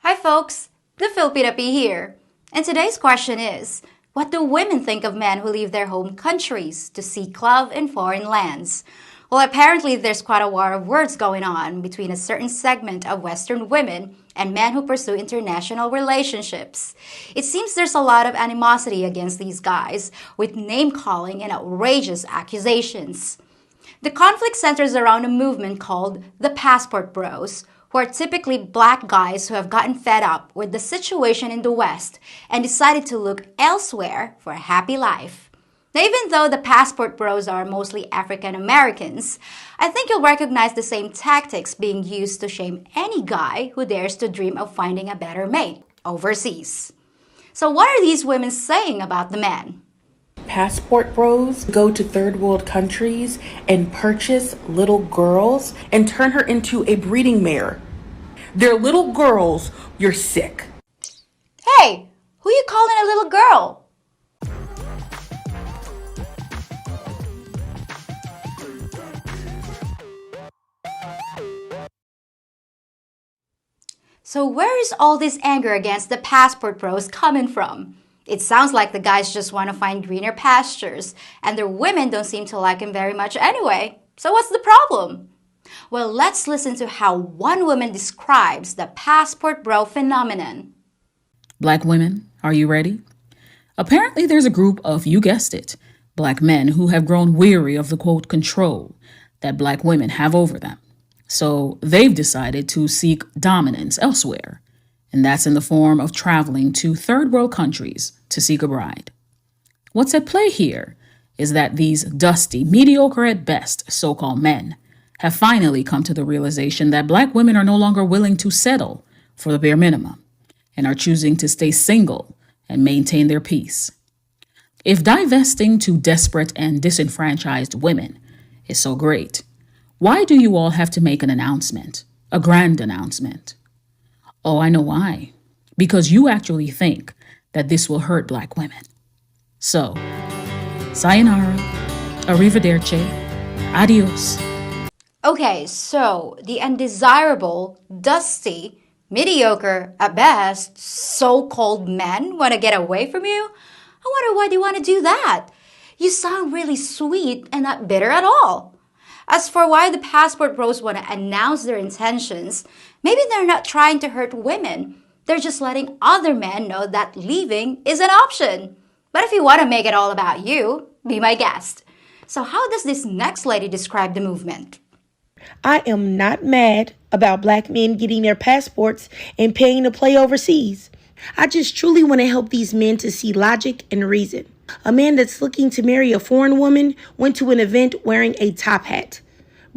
Hi folks, the Filipina P here. And today's question is, what do women think of men who leave their home countries to seek love in foreign lands? Well, apparently there's quite a war of words going on between a certain segment of Western women and men who pursue international relationships. It seems there's a lot of animosity against these guys, with name-calling and outrageous accusations. The conflict centers around a movement called the Passport Bros, who are typically black guys who have gotten fed up with the situation in the West and decided to look elsewhere for a happy life. Now, even though the Passport Bros are mostly African Americans, I think you'll recognize the same tactics being used to shame any guy who dares to dream of finding a better mate overseas. So what are these women saying about the men? Passport bros go to third world countries and purchase little girls and turn her into a breeding mare. They're little girls, you're sick. Hey, who you calling a little girl? So where is all this anger against the Passport Bros coming from? It sounds like the guys just want to find greener pastures, and their women don't seem to like him very much anyway. So what's the problem? Well, let's listen to how one woman describes the Passport Bro phenomenon. Black women, are you ready? Apparently there's a group of, you guessed it, black men who have grown weary of the quote control that black women have over them. So they've decided to seek dominance elsewhere. And that's in the form of traveling to third world countries to seek a bride. What's at play here is that these dusty, mediocre at best so-called men have finally come to the realization that black women are no longer willing to settle for the bare minimum and are choosing to stay single and maintain their peace. If divesting to desperate and disenfranchised women is so great, why do you all have to make an announcement, a grand announcement? Oh, I know why. Because you actually think that this will hurt black women. So, sayonara, arrivederci, adios. Okay, so the undesirable, dusty, mediocre, at best, so-called men want to get away from you? I wonder why they want to do that. You sound really sweet and not bitter at all. As for why the Passport Bros want to announce their intentions, maybe they're not trying to hurt women. They're just letting other men know that leaving is an option. But if you want to make it all about you, be my guest. So how does this next lady describe the movement? I am not mad about black men getting their passports and paying to play overseas. I just truly want to help these men to see logic and reason. A man that's looking to marry a foreign woman went to an event wearing a top hat.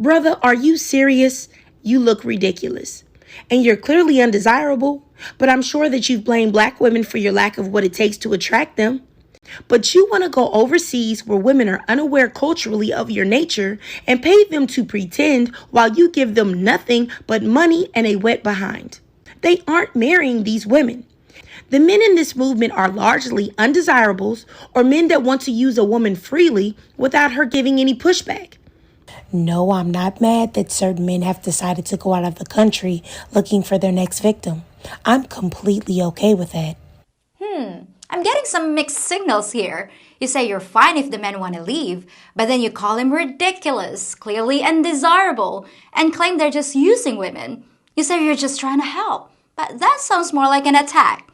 Brother, are you serious? You look ridiculous. And you're clearly undesirable, but I'm sure that you've blamed black women for your lack of what it takes to attract them. But you want to go overseas where women are unaware culturally of your nature and pay them to pretend while you give them nothing but money and a wet behind. They aren't marrying these women. The men in this movement are largely undesirables or men that want to use a woman freely without her giving any pushback. No, I'm not mad that certain men have decided to go out of the country looking for their next victim. I'm completely okay with that. I'm getting some mixed signals here. You say you're fine if the men want to leave, but then you call him ridiculous, clearly undesirable, and claim they're just using women. You say you're just trying to help, but that sounds more like an attack.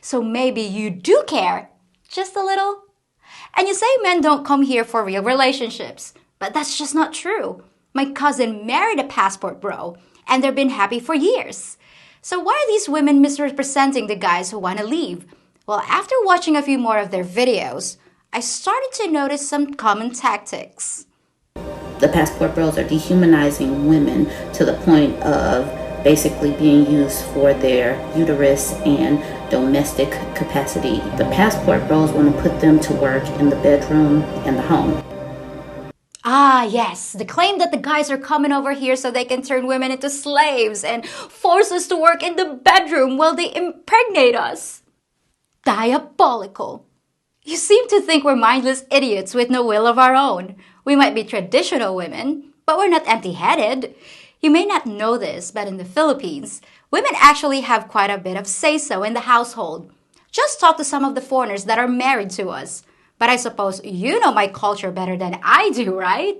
So maybe you do care, just a little. And you say men don't come here for real relationships, but that's just not true. My cousin married a Passport Bro, and they've been happy for years. So why are these women misrepresenting the guys who want to leave? Well, after watching a few more of their videos, I started to notice some common tactics. The Passport Bros are dehumanizing women to the point of basically being used for their uterus and domestic capacity. The Passport Bros want to put them to work in the bedroom and the home. Ah, yes, the claim that the guys are coming over here so they can turn women into slaves and force us to work in the bedroom while they impregnate us. Diabolical. You seem to think we're mindless idiots with no will of our own. We might be traditional women, but we're not empty-headed. You may not know this, but in the Philippines, Women actually have quite a bit of say-so in the household. Just talk to some of the foreigners that are married to us. But I suppose you know my culture better than I do, right?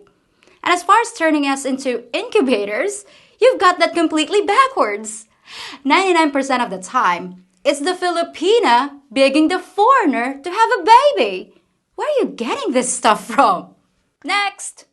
And as far as turning us into incubators, you've got that completely backwards. 99% of the time, it's the Filipina begging the foreigner to have a baby. Where are you getting this stuff from? Next.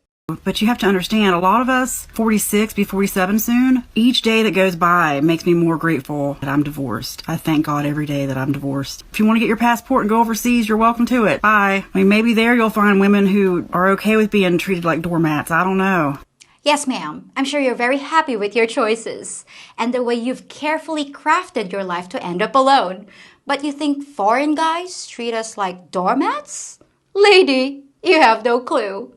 But you have to understand, a lot of us, 46, be 47 soon, each day that goes by makes me more grateful that I'm divorced. I thank God every day that I'm divorced. If you want to get your passport and go overseas, you're welcome to it. Bye. I mean, maybe there you'll find women who are okay with being treated like doormats. I don't know. Yes, ma'am. I'm sure you're very happy with your choices and the way you've carefully crafted your life to end up alone. But you think foreign guys treat us like doormats? Lady, you have no clue.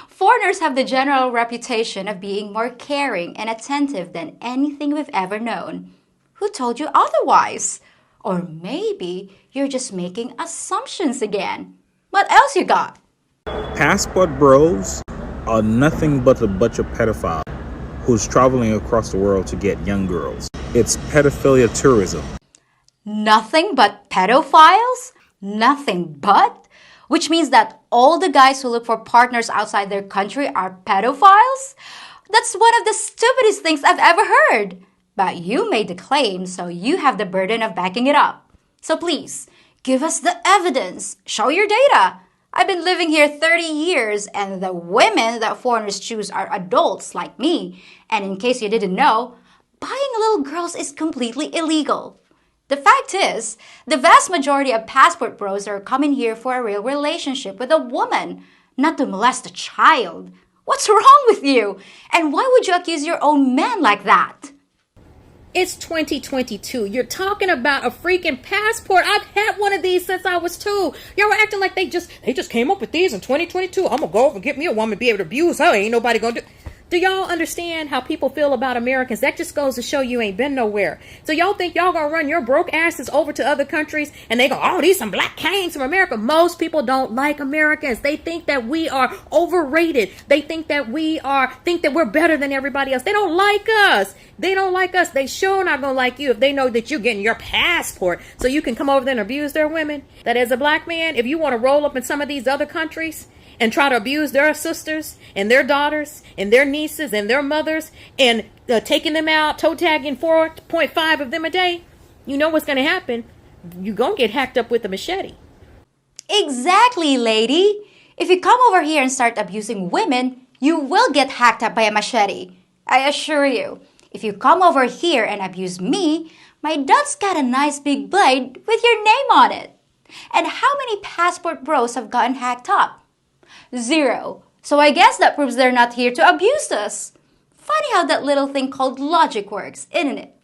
Foreigners have the general reputation of being more caring and attentive than anything we've ever known. Who told you otherwise? Or maybe you're just making assumptions again. What else you got? Passport bros are nothing but a bunch of pedophiles who's traveling across the world to get young girls. It's pedophilia tourism. Nothing but pedophiles? Nothing but? Which means that all the guys who look for partners outside their country are pedophiles? That's one of the stupidest things I've ever heard. But you made the claim, so you have the burden of backing it up. So please, give us the evidence. Show your data. I've been living here 30 years, and the women that foreigners choose are adults like me. And in case you didn't know, buying little girls is completely illegal. The fact is, the vast majority of passport bros are coming here for a real relationship with a woman, not to molest a child. What's wrong with you? And why would you accuse your own man like that? It's 2022. You're talking about a freaking passport. I've had one of these since I was 2. Y'all were acting like they just came up with these in 2022. I'm gonna go over and get me a woman, be able to abuse her. Ain't nobody gonna do. Do y'all understand how people feel about Americans? That just goes to show you ain't been nowhere. So y'all think y'all gonna run your broke asses over to other countries and they go, oh, these some black kings from America. Most people don't like Americans. They think that we are overrated. They think that we're better than everybody else. They don't like us. They don't like us. They sure not gonna like you if they know that you're getting your passport so you can come over there and abuse their women. That as a black man, if you want to roll up in some of these other countries and try to abuse their sisters and their daughters and their nieces and their mothers and taking them out, toe tagging 4.5 of them a day, you know what's going to happen. You're going to get hacked up with a machete. Exactly, lady. If you come over here and start abusing women, you will get hacked up by a machete. I assure you. If you come over here and abuse me, my dad's got a nice big blade with your name on it. And how many passport bros have gotten hacked up? 0. So I guess that proves they're not here to abuse us. Funny how that little thing called logic works, isn't it?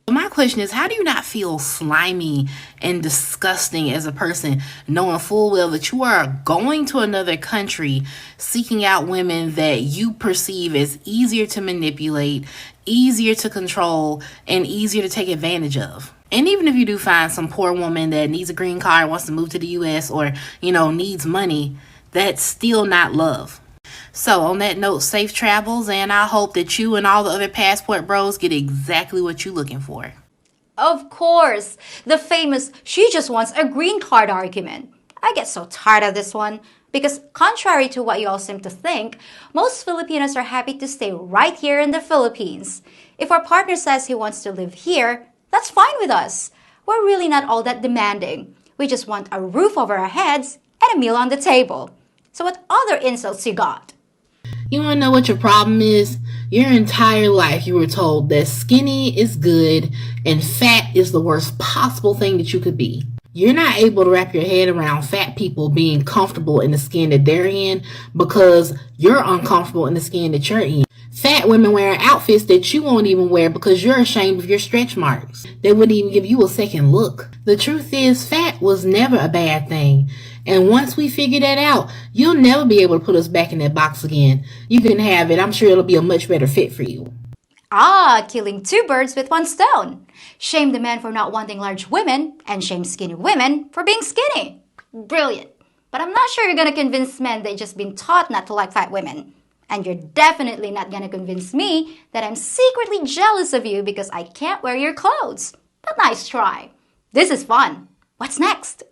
My question is, how do you not feel slimy and disgusting as a person, knowing full well that you are going to another country, seeking out women that you perceive as easier to manipulate, easier to control, and easier to take advantage of? And even if you do find some poor woman that needs a green card, wants to move to the U.S., or, needs money, that's still not love. So on that note, safe travels, and I hope that you and all the other passport bros get exactly what you're looking for. Of course, the famous she just wants a green card argument. I get so tired of this one because contrary to what you all seem to think, most Filipinos are happy to stay right here in the Philippines. If our partner says he wants to live here, that's fine with us. We're really not all that demanding. We just want a roof over our heads and a meal on the table. So what other insults you got? You want to know what your problem is? Your entire life you were told that skinny is good and fat is the worst possible thing that you could be. You're not able to wrap your head around fat people being comfortable in the skin that they're in because you're uncomfortable in the skin that you're in. Fat women wearing outfits that you won't even wear because you're ashamed of your stretch marks. They wouldn't even give you a second look. The truth is, fat was never a bad thing. And once we figure that out, you'll never be able to put us back in that box again. You can have it. I'm sure it'll be a much better fit for you. Killing 2 birds with 1 stone. Shame the men for not wanting large women and shame skinny women for being skinny. Brilliant. But I'm not sure you're gonna convince men they've just been taught not to like fat women. And you're definitely not gonna convince me that I'm secretly jealous of you because I can't wear your clothes. But nice try. This is fun. What's next?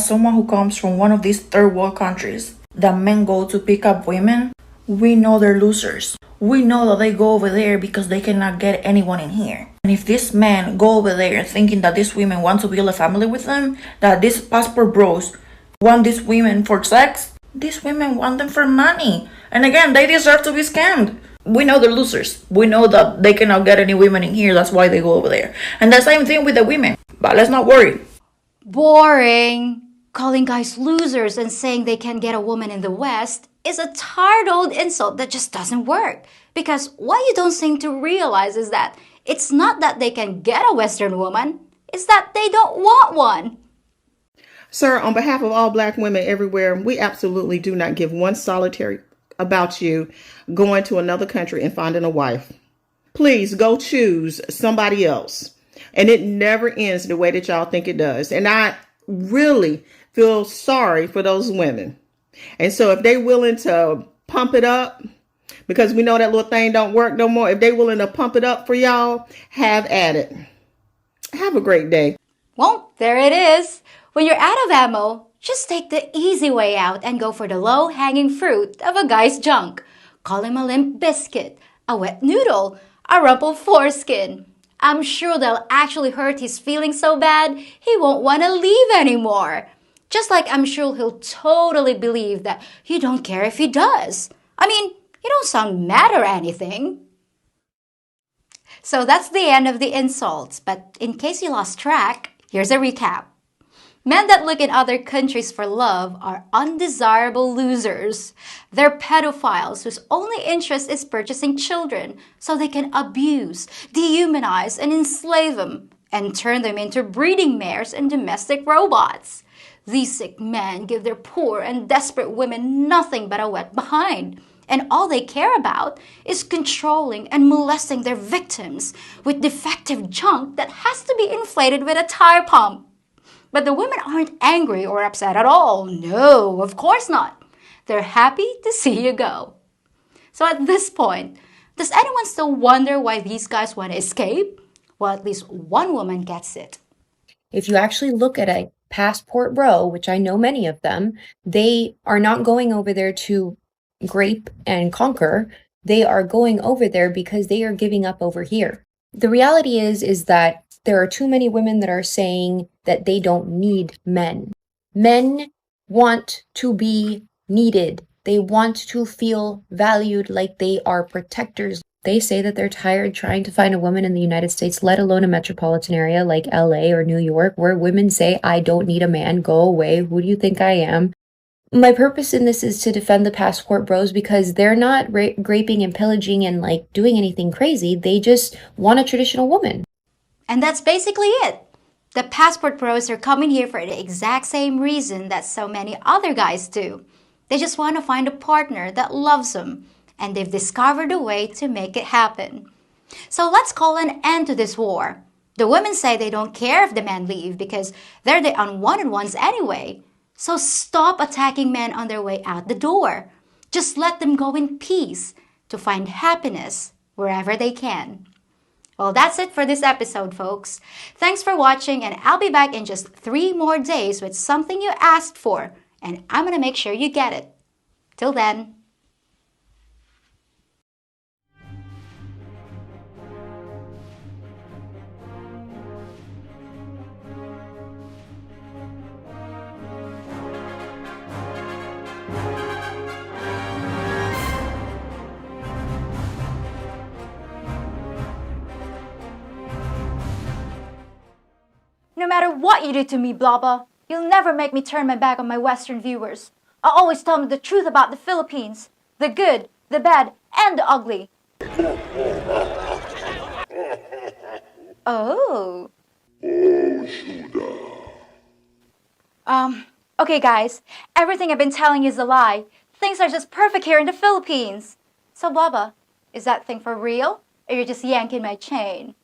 Someone who comes from one of these third world countries that men go to pick up women, we know they're losers. We know that they go over there because they cannot get anyone in here. And if these men go over there thinking that these women want to build a family with them, that these passport bros want these women for sex, these women want them for money. And again, they deserve to be scammed. We know they're losers. We know that they cannot get any women in here. That's why they go over there. And the same thing with the women. But let's not worry. Boring. Calling guys losers and saying they can get a woman in the West is a tired old insult that just doesn't work. Because what you don't seem to realize is that it's not that they can get a Western woman, it's that they don't want one. Sir, on behalf of all Black women everywhere, we absolutely do not give one solitary about you going to another country and finding a wife. Please go choose somebody else. And it never ends the way that y'all think it does. And I really feel sorry for those women. And so if they're willing to pump it up, because we know that little thing don't work no more, if they're willing to pump it up for y'all, have at it. Have a great day. Well, there it is. When you're out of ammo, just take the easy way out and go for the low-hanging fruit of a guy's junk. Call him a limp biscuit, a wet noodle, a rumpled foreskin. I'm sure they'll actually hurt his feelings so bad he won't want to leave anymore. Just like I'm sure he'll totally believe that you don't care if he does. I mean, you don't sound mad or anything. So that's the end of the insults, but in case you lost track, here's a recap. Men that look in other countries for love are undesirable losers. They're pedophiles whose only interest is purchasing children so they can abuse, dehumanize, and enslave them and turn them into breeding mares and domestic robots. These sick men give their poor and desperate women nothing but a wet behind. And all they care about is controlling and molesting their victims with defective junk that has to be inflated with a tire pump. But the women aren't angry or upset at all. No, of course not. They're happy to see you go. So at this point, does anyone still wonder why these guys want to escape? Well, at least one woman gets it. If you actually look at a passport bro, which I know many of them, they are not going over there to grape and conquer. They are going over there because they are giving up over here. The reality is that there are too many women that are saying that they don't need men. Men want to be needed. They want to feel valued like they are protectors. They say that they're tired trying to find a woman in the United States, let alone a metropolitan area like LA or New York, where women say, I don't need a man, go away, who do you think I am? My purpose in this is to defend the passport bros because they're not raping and pillaging and like doing anything crazy. They just want a traditional woman. And that's basically it. The passport bros are coming here for the exact same reason that so many other guys do. They just want to find a partner that loves them, and they've discovered a way to make it happen. So let's call an end to this war. The women say they don't care if the men leave because they're the unwanted ones anyway. So stop attacking men on their way out the door. Just let them go in peace to find happiness wherever they can. Well, that's it for this episode, folks. Thanks for watching, and I'll be back in just 3 more days with something you asked for, and I'm gonna make sure you get it. Till then. No matter what you do to me, Blaba, you'll never make me turn my back on my Western viewers. I always tell them the truth about the Philippines. The good, the bad, and the ugly. Oh. Okay guys, everything I've been telling you is a lie. Things are just perfect here in the Philippines. So Blaba, is that thing for real? Or you're just yanking my chain?